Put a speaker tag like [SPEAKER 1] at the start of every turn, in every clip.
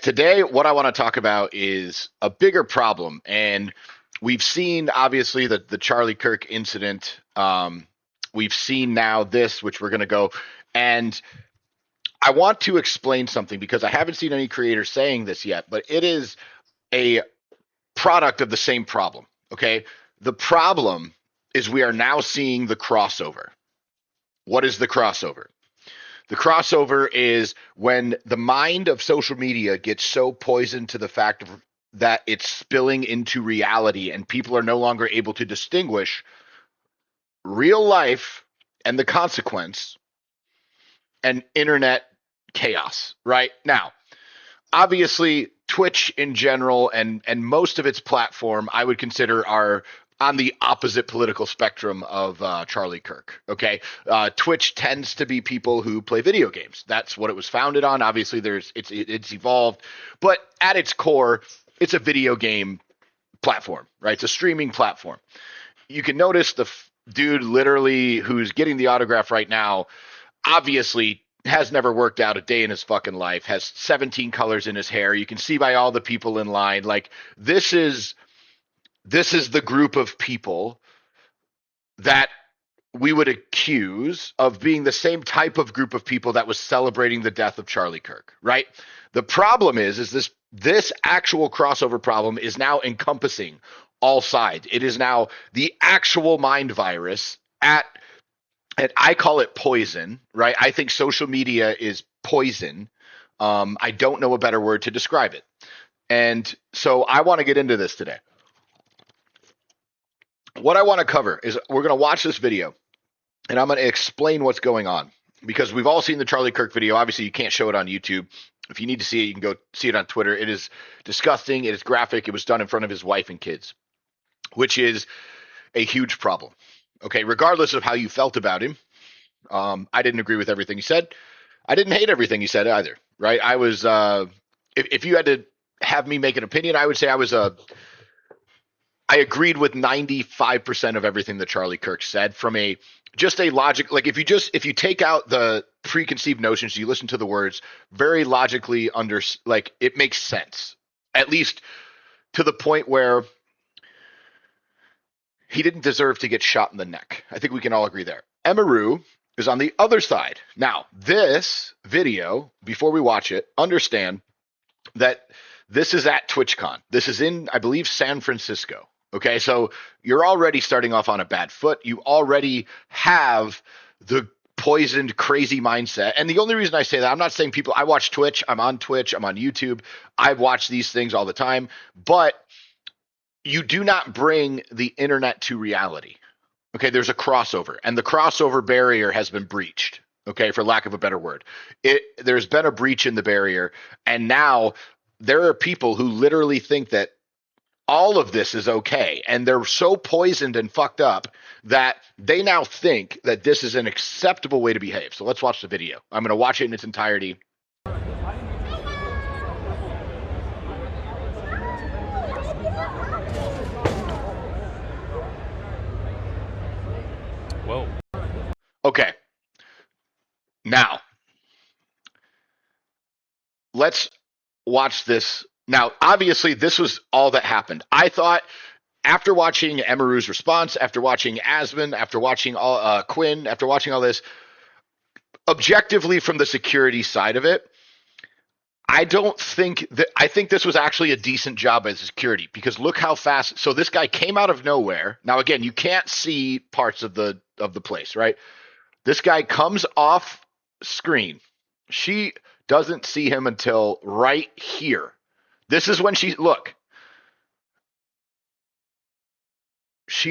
[SPEAKER 1] Today, what I want to talk about is a bigger problem. And we've seen, obviously, the Charlie Kirk incident. We've seen now this, which we're going to go. And I want to explain something because I haven't seen any creators saying this yet, but it is a product of the same problem. Okay. The problem is we are now seeing the crossover. What is the crossover? The crossover is when the mind of social media gets so poisoned to the fact that it's spilling into reality and people are no longer able to distinguish real life and the consequence and internet chaos. Right now, obviously, Twitch in general and most of its platform I would consider are on the opposite political spectrum of Charlie Kirk. Okay, Twitch tends to be people who play video games. That's what it was founded on. Obviously, it's evolved, but at its core, it's a video game platform, right? It's a streaming platform. You can notice the dude literally who's getting the autograph right now, obviously has never worked out a day in his fucking life, has 17 colors in his hair. You can see by all the people in line. Like this is the group of people that we would accuse of being the same type of group of people that was celebrating the death of Charlie Kirk, right? The problem is this actual crossover problem is now encompassing all sides. It is now the actual mind virus and I call it poison, right? I think social media is poison. I don't know a better word to describe it. And so I want to get into this today. What I want to cover is we're going to watch this video and I'm going to explain what's going on because we've all seen the Charlie Kirk video. Obviously, you can't show it on YouTube. If you need to see it, you can go see it on Twitter. It is disgusting. It is graphic. It was done in front of his wife and kids, which is a huge problem. Okay, regardless of how you felt about him, I didn't agree with everything he said. I didn't hate everything he said either, right? I was, if you had to have me make an opinion, I would say I agreed with 95% of everything that Charlie Kirk said from just a logic. Like if you take out the preconceived notions, you listen to the words very logically like it makes sense, at least to the point where he didn't deserve to get shot in the neck. I think we can all agree there. Emeru is on the other side. Now, this video, before we watch it, understand that this is at TwitchCon. This is in, I believe, San Francisco. Okay, so you're already starting off on a bad foot. You already have the poisoned, crazy mindset. And the only reason I say that, I'm not saying people, I watch Twitch, I'm on YouTube, I've watched these things all the time, but you do not bring the internet to reality. Okay, there's a crossover, and the crossover barrier has been breached. Okay, for lack of a better word, there's been a breach in the barrier, and now there are people who literally think that all of this is okay, and they're so poisoned and fucked up that they now think that this is an acceptable way to behave. So let's watch the video. I'm going to watch it in its entirety.
[SPEAKER 2] Whoa.
[SPEAKER 1] Okay. Now, let's watch this. Now, obviously, this was all that happened. I thought after watching Emeru's response, after watching Asman, after watching Quinn, after watching all this, objectively from the security side of it, I think this was actually a decent job as security because look how fast. So this guy came out of nowhere. Now, again, you can't see parts of the place, right? This guy comes off screen. She doesn't see him until right here. This is when she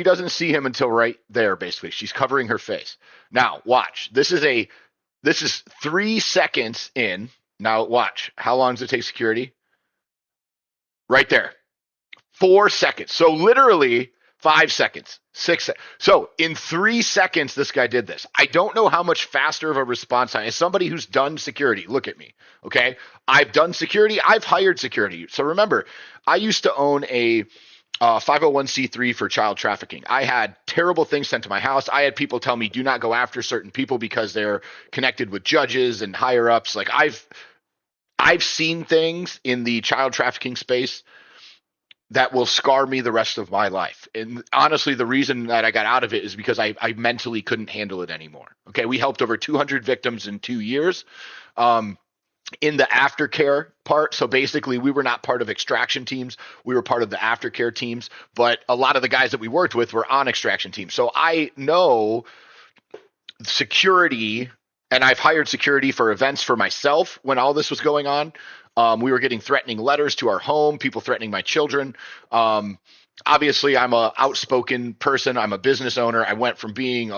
[SPEAKER 1] doesn't see him until right there, basically. She's covering her face. Now, watch. This is 3 seconds in. Now, watch. How long does it take security? Right there. 4 seconds. So literally 5 seconds, 6 seconds. So in 3 seconds, this guy did this. I don't know how much faster of a response time. As somebody who's done security, look at me, okay? I've done security. I've hired security. So remember, I used to own a 501c3 for child trafficking. I had terrible things sent to my house. I had people tell me, do not go after certain people because they're connected with judges and higher ups. Like I I've seen things in the child trafficking space that will scar me the rest of my life. And honestly, the reason that I got out of it is because I mentally couldn't handle it anymore. Okay, we helped over 200 victims in 2 years. In the aftercare part. So basically, we were not part of extraction teams. We were part of the aftercare teams. But a lot of the guys that we worked with were on extraction teams. So I know security, and I've hired security for events for myself when all this was going on. We were getting threatening letters to our home, people threatening my children. Obviously, I'm a outspoken person. I'm a business owner. I went from being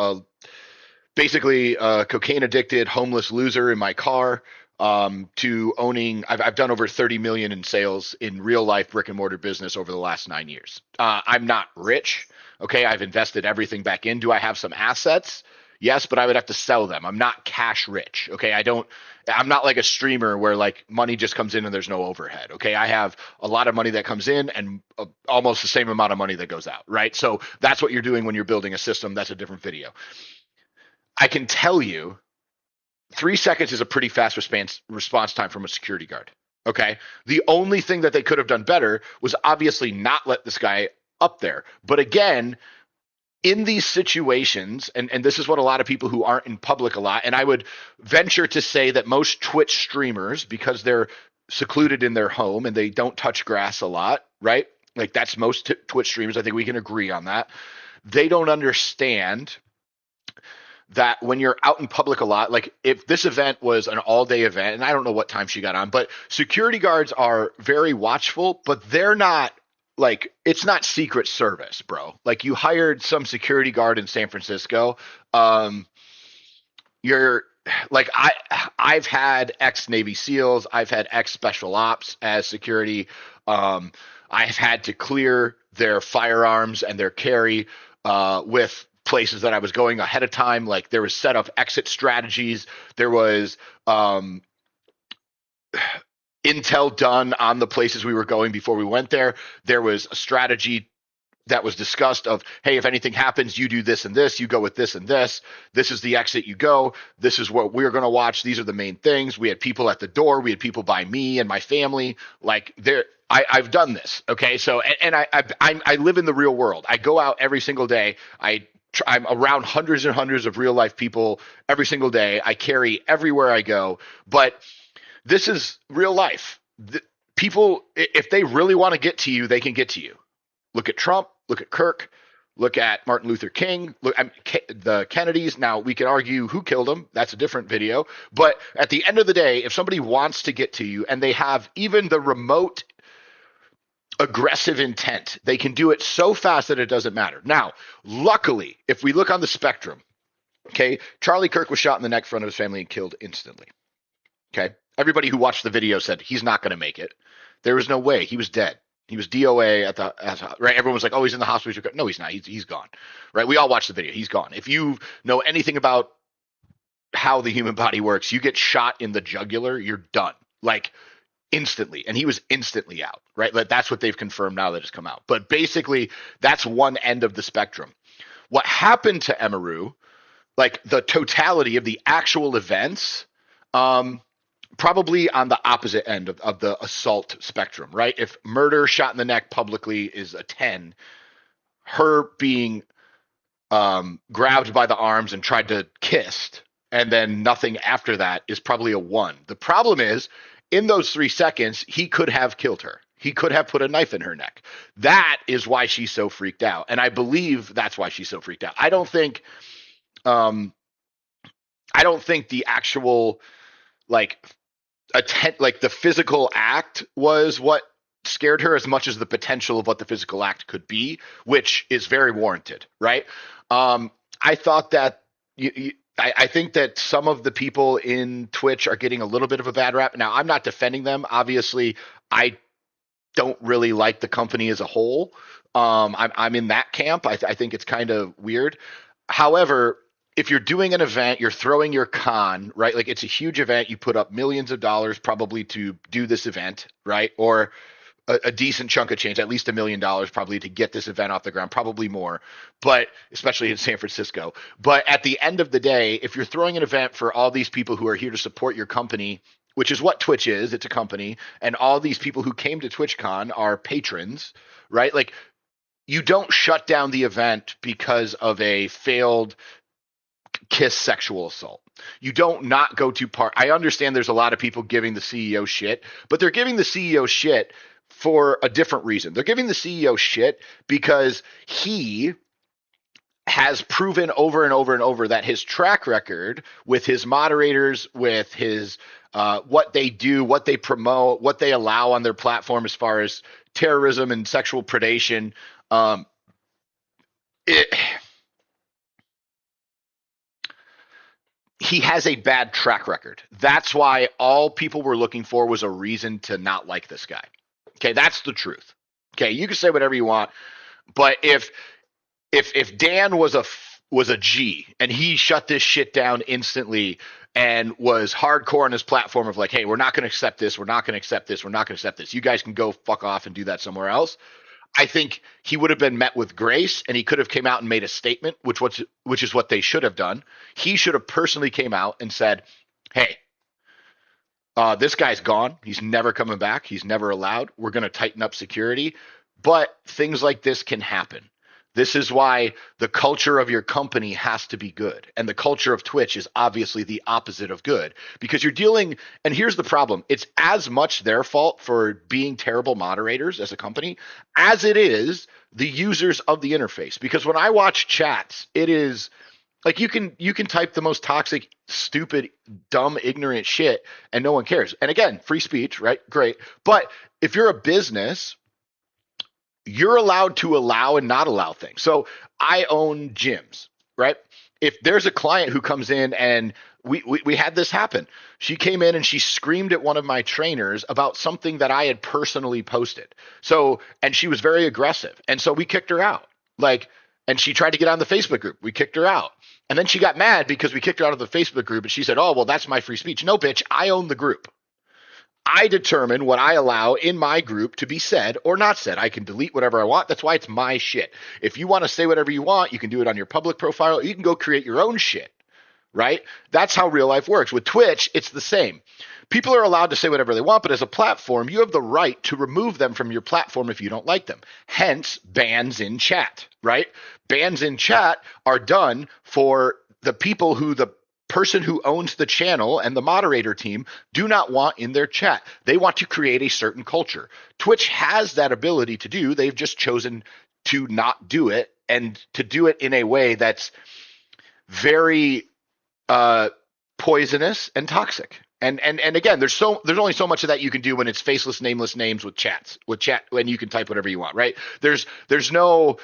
[SPEAKER 1] basically a cocaine addicted, homeless loser in my car to owning. I've done over 30 million in sales in real life brick and mortar business over the last 9 years. I'm not rich. Okay, I've invested everything back in. Do I have some assets? Yes, but I would have to sell them. I'm not cash rich. Okay, I'm not like a streamer where like money just comes in and there's no overhead. Okay, I have a lot of money that comes in and almost the same amount of money that goes out, right? So that's what you're doing when you're building a system. That's a different video. I can tell you 3 seconds is a pretty fast response time from a security guard. Okay. The only thing that they could have done better was obviously not let this guy up there. But again, in these situations, and this is what a lot of people who aren't in public a lot, and I would venture to say that most Twitch streamers, because they're secluded in their home and they don't touch grass a lot, right? Like that's most Twitch streamers. I think we can agree on that. They don't understand that when you're out in public a lot, like if this event was an all-day event, and I don't know what time she got on, but security guards are very watchful, but they're not like, it's not Secret Service, bro. Like you hired some security guard in San Francisco. You're like, I've had ex-Navy SEALs, I've had ex-Special Ops as security. I've had to clear their firearms and their carry with places that I was going ahead of time. Like there was set up exit strategies. There was intel done on the places we were going before we went there. There was a strategy that was discussed of, hey, if anything happens, you do this and this, you go with this and this. This is the exit you go. This is what we're going to watch. These are the main things. We had people at the door. We had people by me and my family. Like there, I've done this. Okay. So, and I live in the real world. I go out every single day. I'm around hundreds and hundreds of real life people every single day. I carry everywhere I go, but this is real life. People, if they really want to get to you, they can get to you. Look at Trump, look at Kirk, look at Martin Luther King, look at the Kennedys. Now we can argue who killed them. That's a different video. But at the end of the day, if somebody wants to get to you and they have even the remote aggressive intent, they can do it so fast that it doesn't matter. Now, luckily, if we look on the spectrum, okay, Charlie Kirk was shot in the neck in front of his family and killed instantly. Okay. Everybody who watched the video said he's not going to make it. There was no way. He was dead. He was DOA right. Everyone was like, "Oh, he's in the hospital." No, he's not. He's gone. Right. We all watched the video. He's gone. If you know anything about how the human body works, you get shot in the jugular, you're done. Like instantly. And he was instantly out. Right. Like that's what they've confirmed now that it's come out. But basically, that's one end of the spectrum. What happened to Emeru, like the totality of the actual events, probably on the opposite end of the assault spectrum, right? If murder, shot in the neck publicly is a 10, her being grabbed by the arms and tried to kiss, and then nothing after that is probably a 1. The problem is, in those 3 seconds, he could have killed her. He could have put a knife in her neck. That is why she's so freaked out. And I believe that's why she's so freaked out. I don't think the actual like the physical act was what scared her as much as the potential of what the physical act could be, which is very warranted, right? I thought that I think that some of the people in Twitch are getting a little bit of a bad rap. Now, I'm not defending them. Obviously, I don't really like the company as a whole. I'm in that camp. I think it's kind of weird. However, if you're doing an event, you're throwing your con, right? Like it's a huge event. You put up millions of dollars probably to do this event, right? Or a decent chunk of change, at least $1 million probably to get this event off the ground, probably more, but especially in San Francisco. But at the end of the day, if you're throwing an event for all these people who are here to support your company which is what Twitch is. It's a company, and all these people who came to TwitchCon are patrons, right? Like, you don't shut down the event because of a failed Kiss sexual assault. You don't not go to part. I understand there's a lot of people giving the CEO shit, but they're giving the CEO shit for a different reason. They're giving the CEO shit because he has proven over and over and over that his track record with his moderators, with his what they do, what they promote, what they allow on their platform as far as terrorism and sexual predation, it, he has a bad track record. That's why all people were looking for was a reason to not like this guy. Okay, that's the truth. Okay, you can say whatever you want, but if Dan was a G and he shut this shit down instantly and was hardcore on his platform of like, hey, we're not going to accept this, we're not going to accept this, we're not going to accept this. You guys can go fuck off and do that somewhere else. I think he would have been met with grace, and he could have came out and made a statement, which is what they should have done. He should have personally came out and said, hey, this guy's gone. He's never coming back. He's never allowed. We're going to tighten up security. But things like this can happen. This is why the culture of your company has to be good. And the culture of Twitch is obviously the opposite of good, because you're dealing, and here's the problem. It's as much their fault for being terrible moderators as a company as it is the users of the interface. Because when I watch chats, it is like you can type the most toxic, stupid, dumb, ignorant shit and no one cares. And again, free speech, right? Great. But if you're a business, you're allowed to allow and not allow things. So I own gyms, right? If there's a client who comes in, and we had this happen. She came in and she screamed at one of my trainers about something that I had personally posted. So, and she was very aggressive. And so we kicked her out. Like, and she tried to get on the Facebook group. We kicked her out. And then she got mad because we kicked her out of the Facebook group, and she said, oh, well, that's my free speech. No, bitch, I own the group. I determine what I allow in my group to be said or not said. I can delete whatever I want. That's why it's my shit. If you want to say whatever you want, you can do it on your public profile. You can go create your own shit, right? That's how real life works. With Twitch, it's the same. People are allowed to say whatever they want, but as a platform, you have the right to remove them from your platform if you don't like them. Hence, bans in chat, right? Bans in chat are done for the people who the person who owns the channel and the moderator team do not want in their chat. They want to create a certain culture. Twitch has that ability to do. They've just chosen to not do it, and to do it in a way that's very poisonous and toxic. And again, there's only so much of that you can do when it's faceless, nameless names with chat, when you can type whatever you want, right? There's no,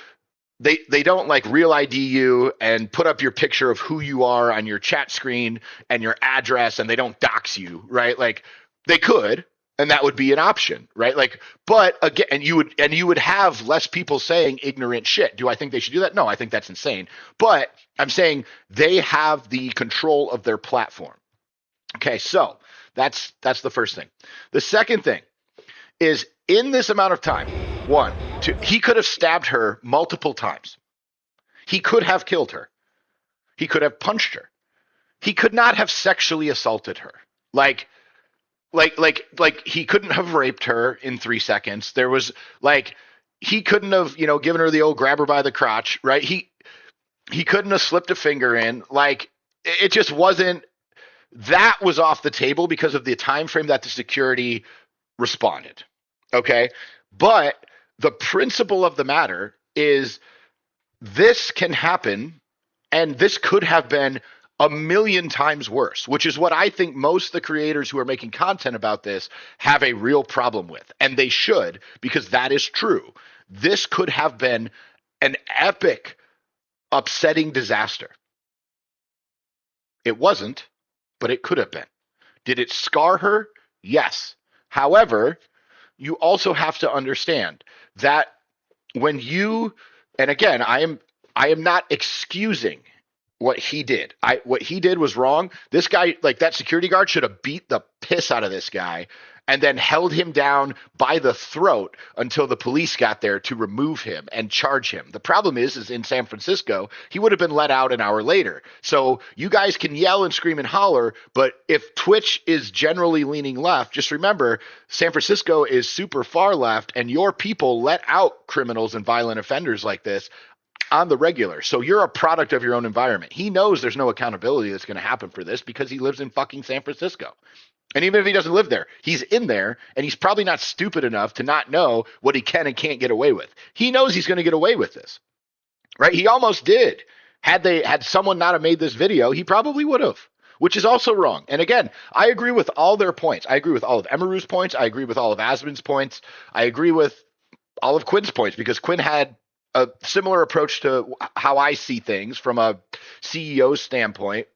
[SPEAKER 1] they don't like real ID you and put up your picture of who you are on your chat screen and your address, and they don't dox you, right? Like, they could, and that would be an option, right? Like, but again, and you would have less people saying ignorant shit. Do I think they should do that? No, I think that's insane. But I'm saying they have the control of their platform. Okay, so that's the first thing. The second thing is, in this amount of time, he could have stabbed her multiple times. He could have killed her. He could have punched her. He could not have sexually assaulted her. Like he couldn't have raped her in 3 seconds. There was he couldn't have, given her the old grab her by the crotch, right? He couldn't have slipped a finger in. Like, it just wasn't. That was off the table because of the time frame that the security responded. Okay, but the principle of the matter is, this can happen, and this could have been a million times worse, which is what I think most of the creators who are making content about this have a real problem with, and they should, because that is true. This could have been an epic, upsetting disaster. It wasn't, but it could have been. Did it scar her? Yes. However, you also have to understand that when you, and again, I am not excusing what he did. What he did was wrong. This guy, like that security guard, should have beat the piss out of this guy and then held him down by the throat until the police got there to remove him and charge him. The problem is in San Francisco, he would have been let out an hour later. So you guys can yell and scream and holler, but if Twitch is generally leaning left, just remember San Francisco is super far left, and your people let out criminals and violent offenders like this on the regular. So you're a product of your own environment. He knows there's no accountability that's going to happen for this because he lives in fucking San Francisco. And even if he doesn't live there, he's in there, and he's probably not stupid enough to not know what he can and can't get away with. He knows he's going to get away with this, right? He almost did. Had someone not have made this video, he probably would have, which is also wrong. And again, I agree with all their points. I agree with all of Emaru's points. I agree with all of Asmon's points. I agree with all of Quinn's points, because Quinn had a similar approach to how I see things from a CEO standpoint,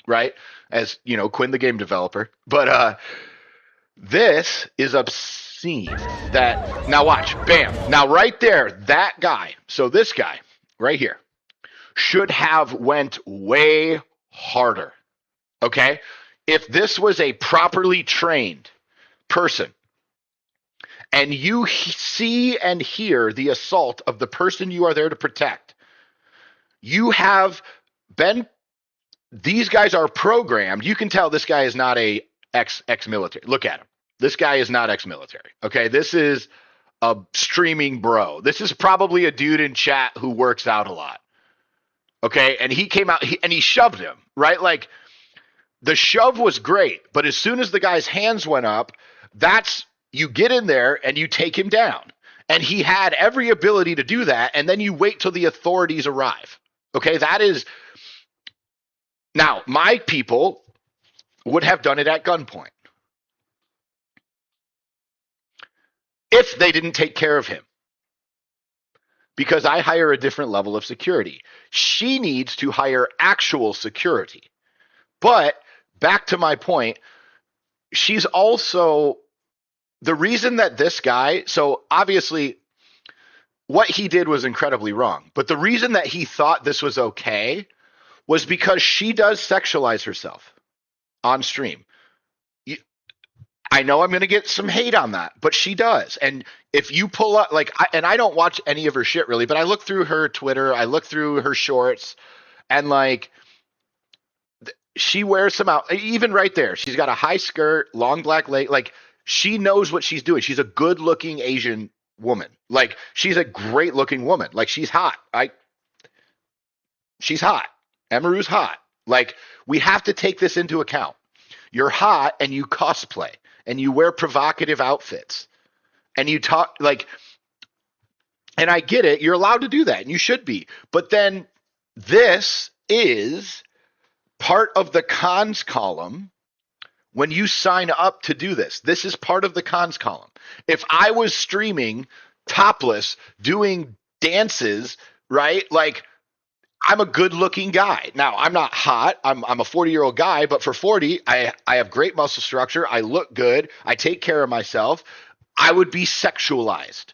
[SPEAKER 1] right? As you know, Quinn, the game developer. But this is obscene. That now watch, bam. Now right there, that guy. So this guy right here should have went way harder. Okay, if this was a properly trained person, and you see and hear the assault of the person you are there to protect, you have been, these guys are programmed. You can tell this guy is not a ex-military. Look at him. This guy is not ex-military. Okay, this is a streaming bro. This is probably a dude in chat who works out a lot. Okay, and he came out and he shoved him, right? Like, the shove was great, but as soon as the guy's hands went up, that's, you get in there and you take him down. And he had every ability to do that, and then you wait till the authorities arrive. Okay, that is, now my people would have done it at gunpoint if they didn't take care of him, because I hire a different level of security. She needs to hire actual security. But back to my point, she's also the reason that this guy, so obviously what he did was incredibly wrong, but the reason that he thought this was okay was because she does sexualize herself on stream. I know I'm going to get some hate on that, but she does. And if you pull up, like, and I don't watch any of her shit really, but I look through her Twitter, I look through her shorts, and like, she wears some out, even right there. She's got a high skirt, long black leg. Like, she knows what she's doing. She's a good looking Asian woman. Like, she's a great looking woman. Like, she's hot. She's hot. Emaru's hot. Like, we have to take this into account. You're hot and you cosplay and you wear provocative outfits and you talk like, and I get it. You're allowed to do that and you should be. But then this is part of the cons column when you sign up to do this. This is part of the cons column. If I was streaming topless, doing dances, right? Like, I'm a good looking guy. Now, I'm not hot. I'm a 40-year-old guy, but for 40, I have great muscle structure. I look good. I take care of myself. I would be sexualized.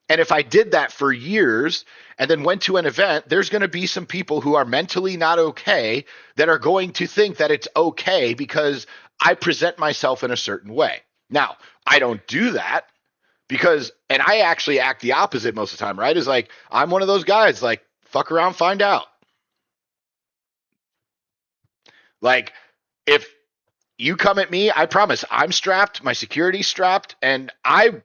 [SPEAKER 1] And if I did that for years and then went to an event, there's going to be some people who are mentally not okay that are going to think that it's okay because I present myself in a certain way. Now, I don't do that because, and I actually act the opposite most of the time, right? Is like, I'm one of those guys, like, fuck around, find out. Like, if you come at me, I promise I'm strapped, my security's strapped, and I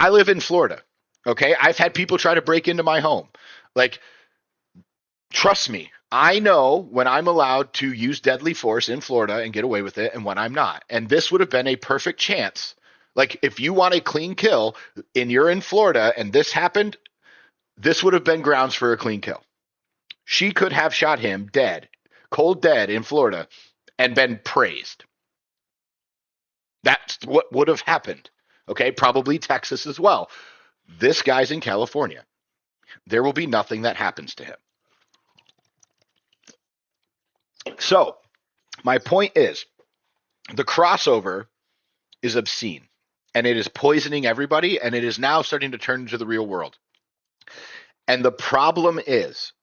[SPEAKER 1] live in Florida. Okay. I've had people try to break into my home. Like, trust me, I know when I'm allowed to use deadly force in Florida and get away with it and when I'm not. And this would have been a perfect chance. Like, if you want a clean kill and you're in Florida and this happened, this would have been grounds for a clean kill. She could have shot him dead, cold dead in Florida, and been praised. That's what would have happened. Okay, probably Texas as well. This guy's in California. There will be nothing that happens to him. So, my point is, the crossover is obscene, and it is poisoning everybody, and it is now starting to turn into the real world. And the problem is,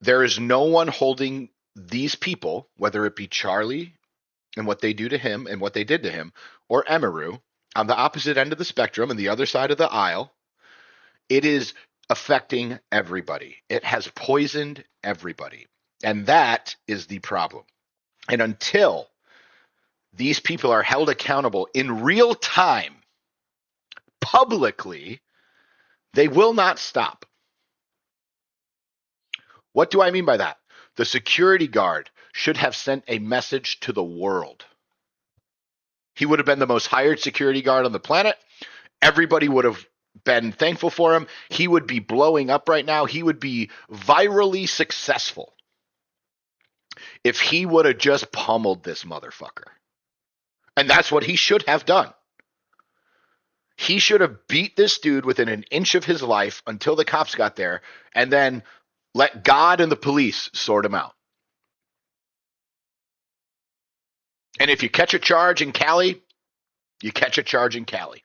[SPEAKER 1] there is no one holding these people, whether it be Charlie and what they do to him and what they did to him, or Emaru, on the opposite end of the spectrum and the other side of the aisle, it is affecting everybody. It has poisoned everybody. And that is the problem. And until these people are held accountable in real time, publicly, they will not stop. What do I mean by that? The security guard should have sent a message to the world. He would have been the most hired security guard on the planet. Everybody would have been thankful for him. He would be blowing up right now. He would be virally successful if he would have just pummeled this motherfucker. And that's what he should have done. He should have beat this dude within an inch of his life until the cops got there, and then let God and the police sort him out. And if you catch a charge in Cali, you catch a charge in Cali.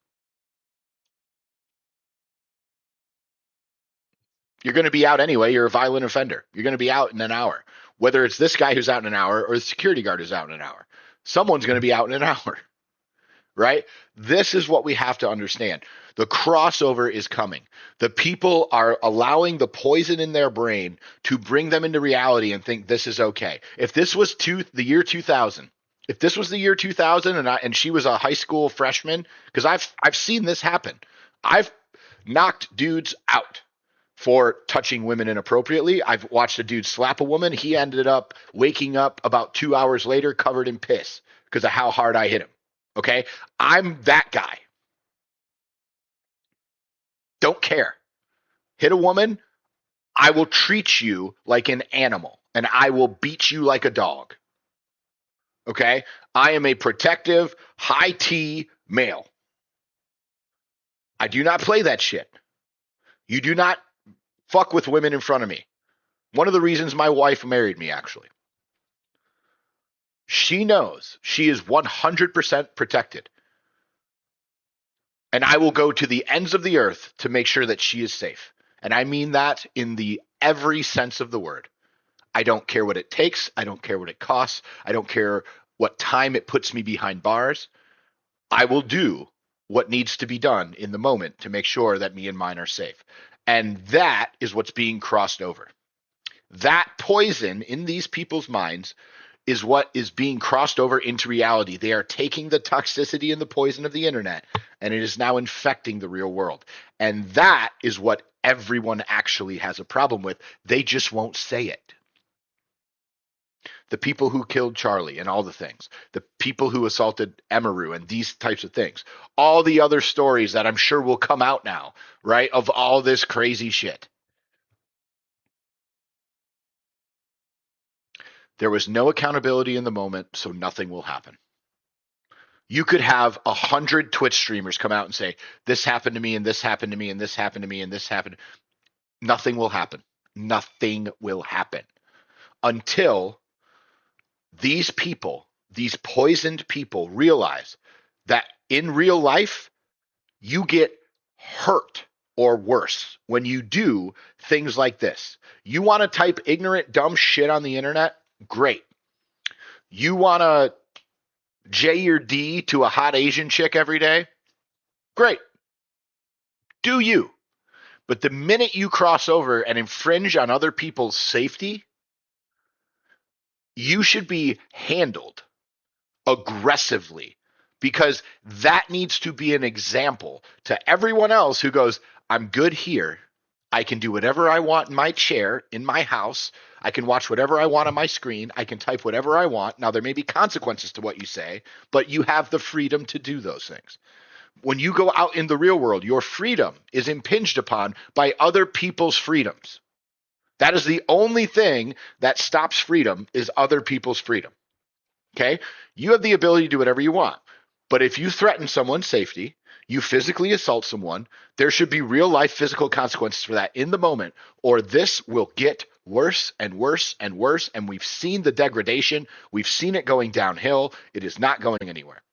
[SPEAKER 1] You're going to be out anyway. You're a violent offender. You're going to be out in an hour. Whether it's this guy who's out in an hour or the security guard who's out in an hour, someone's going to be out in an hour, right? This is what we have to understand. The crossover is coming. The people are allowing the poison in their brain to bring them into reality and think this is okay. If this was the year 2000, if this was the year 2000 and she was a high school freshman, because I've seen this happen. I've knocked dudes out for touching women inappropriately. I've watched a dude slap a woman. He ended up waking up about 2 hours later covered in piss because of how hard I hit him. Okay? I'm that guy. Don't care. Hit a woman, I will treat you like an animal and I will beat you like a dog. Okay? I am a protective, high T male. I do not play that shit. You do not fuck with women in front of me. One of the reasons my wife married me, actually. She knows she is 100% protected. And I will go to the ends of the earth to make sure that she is safe. And I mean that in the every sense of the word. I don't care what it takes. I don't care what it costs. I don't care what time it puts me behind bars. I will do what needs to be done in the moment to make sure that me and mine are safe. And that is what's being crossed over. That poison in these people's minds is what is being crossed over into reality. They are taking the toxicity and the poison of the internet, and it is now infecting the real world. And that is what everyone actually has a problem with. They just won't say it. The people who killed Charlie and all the things, the people who assaulted Emaru and these types of things, all the other stories that I'm sure will come out now, right, of all this crazy shit. There was no accountability in the moment, so nothing will happen. You could have 100 Twitch streamers come out and say, this happened to me, and this happened to me, and this happened to me, and this happened. Nothing will happen. Nothing will happen until these people, these poisoned people, realize that in real life, you get hurt or worse when you do things like this. You want to type ignorant, dumb shit on the internet? Great. You want to J your D to a hot Asian chick every day? Great. Do you. But the minute you cross over and infringe on other people's safety, you should be handled aggressively, because that needs to be an example to everyone else who goes, I'm good here. I can do whatever I want in my chair, in my house. I can watch whatever I want on my screen. I can type whatever I want. Now, there may be consequences to what you say, but you have the freedom to do those things. When you go out in the real world, your freedom is impinged upon by other people's freedoms. That is the only thing that stops freedom, is other people's freedom. Okay? You have the ability to do whatever you want. But if you threaten someone's safety, you physically assault someone, there should be real life physical consequences for that in the moment, or this will get worse and worse and worse. And we've seen the degradation. We've seen it going downhill. It is not going anywhere.